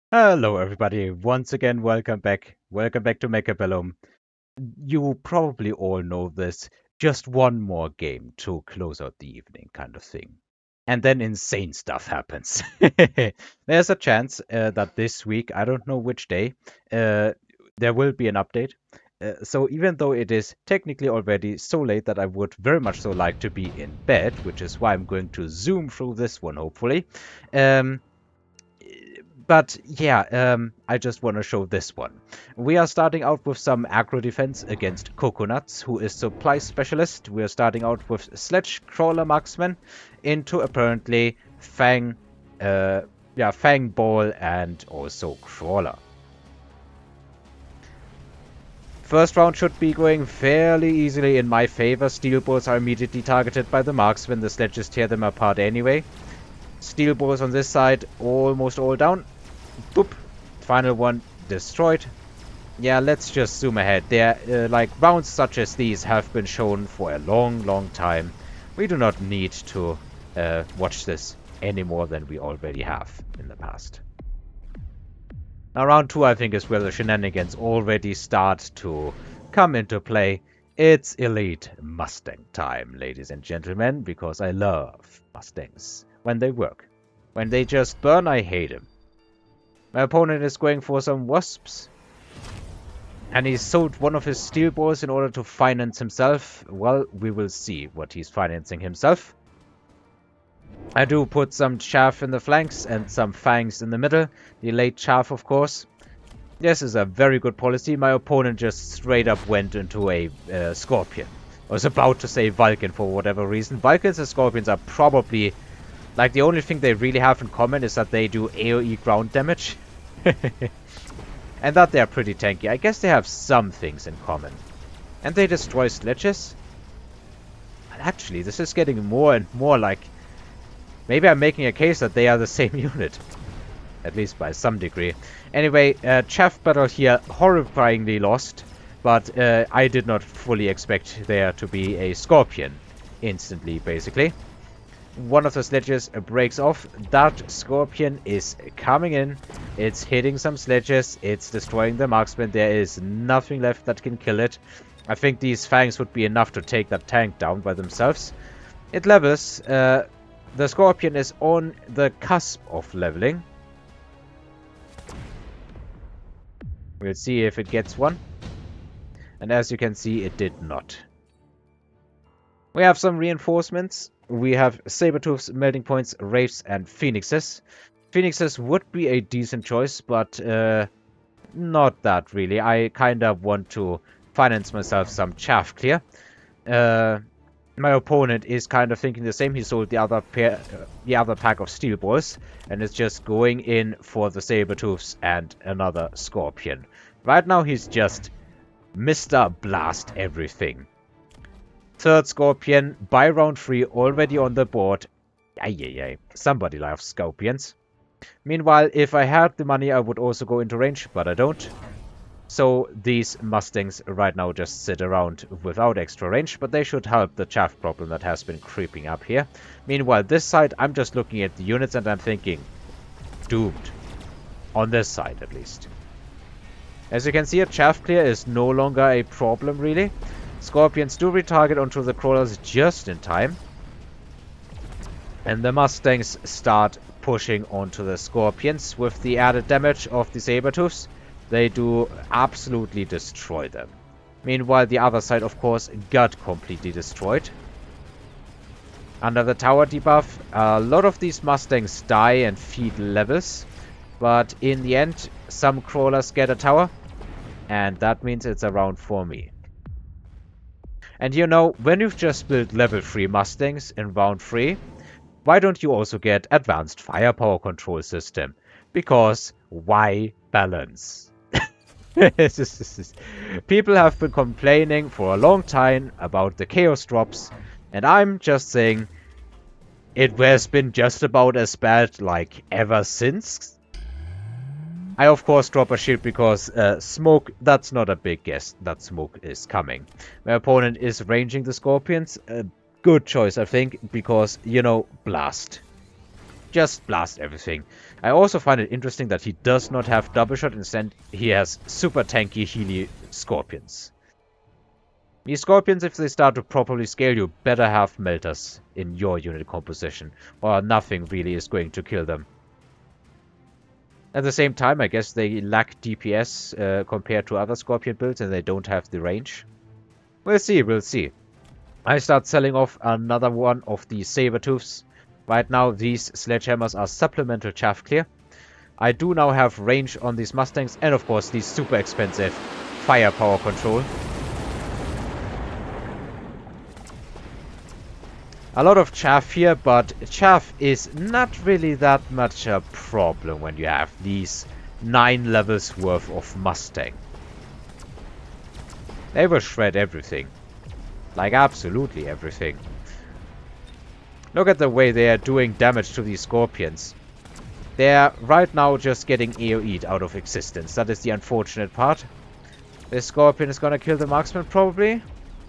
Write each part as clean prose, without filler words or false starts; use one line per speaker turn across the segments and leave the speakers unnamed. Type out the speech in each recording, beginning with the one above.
Hello everybody, once again welcome back. Welcome back to Mechabellum. You probably all know this. Just one more game to close out the evening kind of thing. And then insane stuff happens. There's a chance that this week, I don't know which day, there will be an update. So even though it is technically already so late that I would very much so like to be in bed, which is why I'm going to zoom through this one hopefully. Um, but yeah, I just want to show this one. We are starting out with some aggro defense against Coconuts, who is supply specialist. We are starting out with Sledge Crawler Marksman into apparently Fang, Fang Ball and also Crawler. First round should be going fairly easily in my favor. Steel balls are immediately targeted by the marksman. The sledges tear them apart anyway. Steel balls on this side, almost all down. Boop. Final one destroyed. Yeah, let's just zoom ahead. There, like rounds such as these have been shown for a long time. We do not need to watch this any more than we already have in the past. Now round 2 I think is where the shenanigans already start to come into play. It's elite Mustang time, ladies and gentlemen, because I love Mustangs when they work. When they just burn, I hate them. My opponent is going for some wasps. And he sold one of his steel balls in order to finance himself. Well, we will see what he's financing himself. I do put some chaff in the flanks and some fangs in the middle. Delayed chaff, of course. This is a very good policy. My opponent just straight up went into a scorpion. I was about to say Vulcan for whatever reason. Vulcans and scorpions are probably... like, the only thing they really have in common is that they do AoE ground damage. And that they're pretty tanky. I guess they have some things in common. And they destroy sledges? But actually, this is getting more and more like... maybe I'm making a case that they are the same unit. At least by some degree. Anyway, chaff battle here, horrifyingly lost. But I did not fully expect there to be a scorpion. Instantly, basically. One of the sledges breaks off. That scorpion is coming in. It's hitting some sledges. It's destroying the marksman. There is nothing left that can kill it. I think these fangs would be enough to take that tank down by themselves. It levels. The scorpion is on the cusp of leveling. We'll see if it gets one. And as you can see, it did not. We have some reinforcements. We have Sabertooths, Melting Points, Wraiths, and Phoenixes. Phoenixes would be a decent choice, but not that really. I kind of want to finance myself some chaff clear. My opponent is kind of thinking the same. He sold the other pack of steel balls, and is just going in for the Sabertooths and another Scorpion. Right now, he's just Mr. Blast everything. Third Scorpion by round 3 already on the board. Ay. Somebody loves Scorpions. Meanwhile, if I had the money, I would also go into range, but I don't. So these Mustangs right now just sit around without extra range, but they should help the chaff problem that has been creeping up here. Meanwhile, this side, I'm just looking at the units and I'm thinking, doomed. On this side, at least. As you can see, a chaff clear is no longer a problem, really. Scorpions do retarget onto the crawlers just in time. And the Mustangs start pushing onto the Scorpions with the added damage of the Sabertooths. They do absolutely destroy them. Meanwhile, the other side, of course, got completely destroyed. Under the tower debuff, a lot of these Mustangs die and feed levels. But in the end, some crawlers get a tower. And that means it's a round for me. And you know, when you've just built level 3 Mustangs in round 3, why don't you also get advanced firepower control system? Because why balance? People have been complaining for a long time about the chaos drops, and I'm just saying it has been just about as bad like ever since. I of course drop a shield because smoke, that's not a big guess that smoke is coming. My opponent is ranging the Scorpions. Good choice, I think, because, you know, blast. Just blast everything. I also find it interesting that he does not have double shot, instead he has super tanky healy scorpions. These scorpions, if they start to properly scale, you better have melters in your unit composition, or nothing really is going to kill them. At the same time, I guess they lack DPS compared to other scorpion builds, and they don't have the range. We'll see, we'll see. I start selling off another one of the Sabertooths. Right now, these sledgehammers are supplemental chaff clear. I do now have range on these Mustangs, and of course, these super expensive firepower control. A lot of chaff here, but chaff is not really that much a problem when you have these 9 levels worth of Mustang. They will shred everything. Like absolutely everything. Look at the way they are doing damage to these scorpions. They are right now just getting AoE'd out of existence. That is the unfortunate part. This scorpion is gonna kill the marksman probably.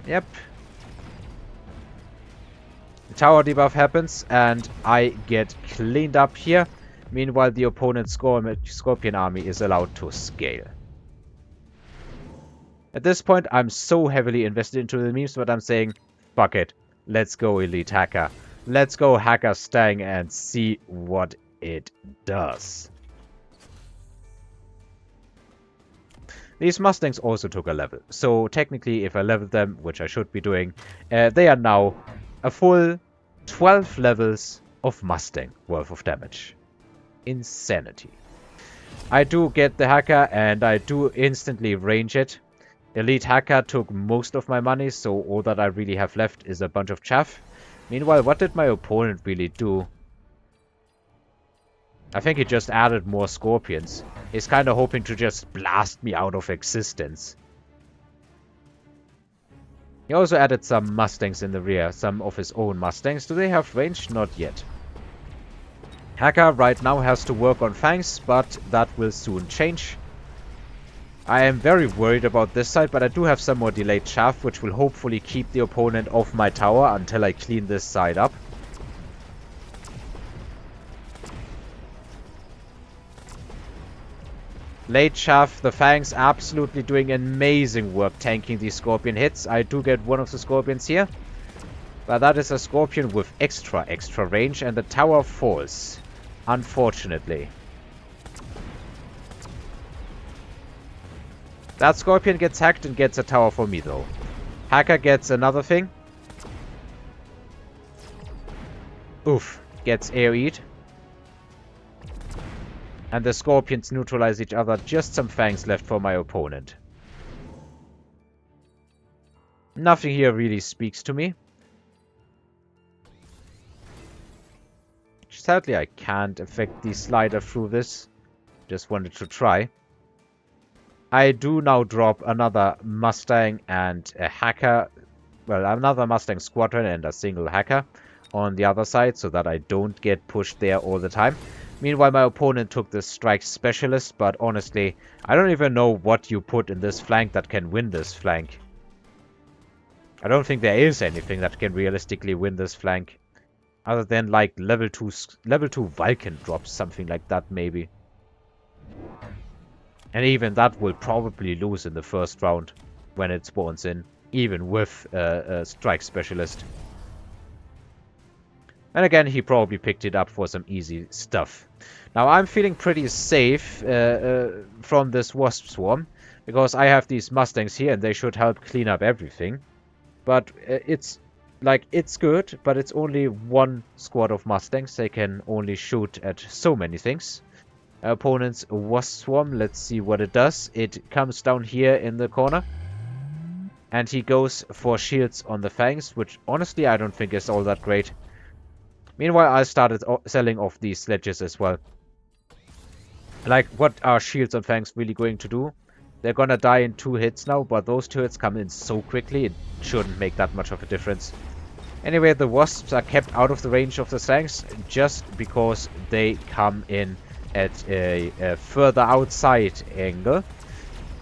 Yep. Tower debuff happens and I get cleaned up here. Meanwhile, the opponent's scorpion army is allowed to scale. At this point, I'm so heavily invested into the memes, but I'm saying, fuck it. Let's go Elite Hacker. Let's go Hacker-Stang and see what it does. These Mustangs also took a level. So technically, if I level them, which I should be doing, they are now a full 12 levels of Mustang worth of damage. Insanity. I do get the Hacker and I do instantly range it. Elite Hacker took most of my money, so all that I really have left is a bunch of chaff. Meanwhile, what did my opponent really do? I think he just added more scorpions. He's kind of hoping to just blast me out of existence. He also added some Mustangs in the rear, some of his own Mustangs. Do they have range? Not yet. Hacker right now has to work on Fangs, but that will soon change. I am very worried about this side, but I do have some more delayed chaff, which will hopefully keep the opponent off my tower until I clean this side up. Late chaff, the Fangs absolutely doing amazing work tanking these scorpion hits. I do get one of the scorpions here, but that is a scorpion with extra range, and the tower falls, unfortunately. That scorpion gets hacked and gets a tower for me though. Hacker gets another thing. Oof, gets AoE'd. And the scorpions neutralize each other. Just some Fangs left for my opponent. Nothing here really speaks to me. Sadly, I can't affect the slider through this. Just wanted to try. I do now drop another Mustang and a Hacker. Well, another Mustang squadron and a single Hacker on the other side, so that I don't get pushed there all the time. Meanwhile, my opponent took the Strike Specialist, but honestly, I don't even know what you put in this flank that can win this flank. I don't think there is anything that can realistically win this flank. Other than like level 2 Vulcan drops, something like that maybe. And even that will probably lose in the first round when it spawns in, even with a Strike Specialist. And again, he probably picked it up for some easy stuff. Now, I'm feeling pretty safe from this Wasp Swarm, because I have these Mustangs here and they should help clean up everything. But it's good, but it's only one squad of Mustangs. They can only shoot at so many things. Opponent's Wasp Swarm, let's see what it does. It comes down here in the corner. And he goes for shields on the Fangs, which honestly I don't think is all that great. Meanwhile, I started selling off these sledges as well. Like, what are shields on Fangs really going to do? They're gonna die in 2 hits now, but those 2 hits come in so quickly, it shouldn't make that much of a difference. Anyway, the Wasps are kept out of the range of the Fangs just because they come in at a further outside angle.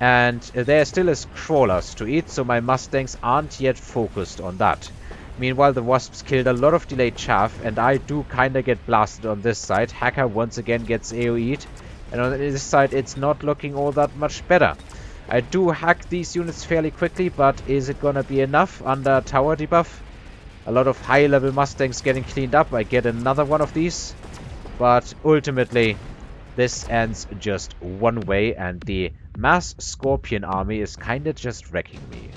And there still is crawlers to eat, so my Mustangs aren't yet focused on that. Meanwhile, the Wasps killed a lot of delayed chaff, and I do kinda get blasted on this side. Hacker once again gets AoE'd, and on this side it's not looking all that much better. I do hack these units fairly quickly, but is it gonna be enough under tower debuff? A lot of high-level Mustangs getting cleaned up. I get another one of these, but ultimately this ends just one way, and the mass Scorpion army is kinda just wrecking me.